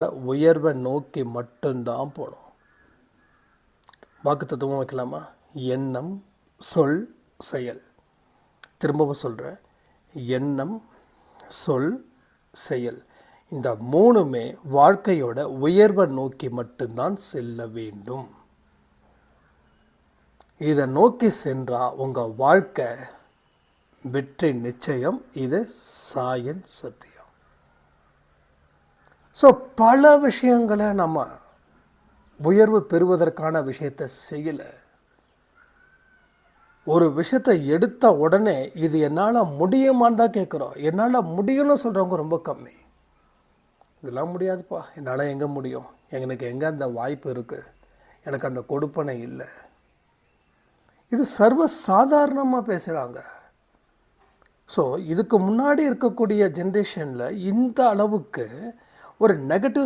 உயர்வை நோக்கி மட்டும்தான் போகணும். வாக்கு தத்துவம் வைக்கலாமா? எண்ணம், சொல், செயல். திரும்பவும் சொல்கிறேன், எண்ணம், சொல், செயல். இந்த மூணுமே வாழ்க்கையோட உயர்வை நோக்கி மட்டும்தான் செல்ல வேண்டும். இதை நோக்கி சென்றால் உங்கள் வாழ்க்கை வெற்றி நிச்சயம். இது சாயின் சத்தியம். ஸோ பல விஷயங்களை நம்ம உயர்வு பெறுவதற்கான விஷயத்தை செய்யலை. ஒரு விஷயத்தை எடுத்த உடனே இது என்னால் முடியுமான்னு தான் கேட்குறோம். என்னால் முடியும்னு சொல்கிறவங்க ரொம்ப கம்மி. இதெல்லாம் முடியாதுப்பா, என்னால் எங்கே முடியும், எனக்கு எங்கே அந்த வாய்ப்பு இருக்குது, எனக்கு அந்த கொடுப்பனை இல்லை. இது சர்வ சாதாரணமாக பேசுகிறாங்க. ஸோ இதுக்கு முன்னாடி இருக்கக்கூடிய ஜென்ரேஷனில் இந்த அளவுக்கு ஒரு நெகட்டிவ்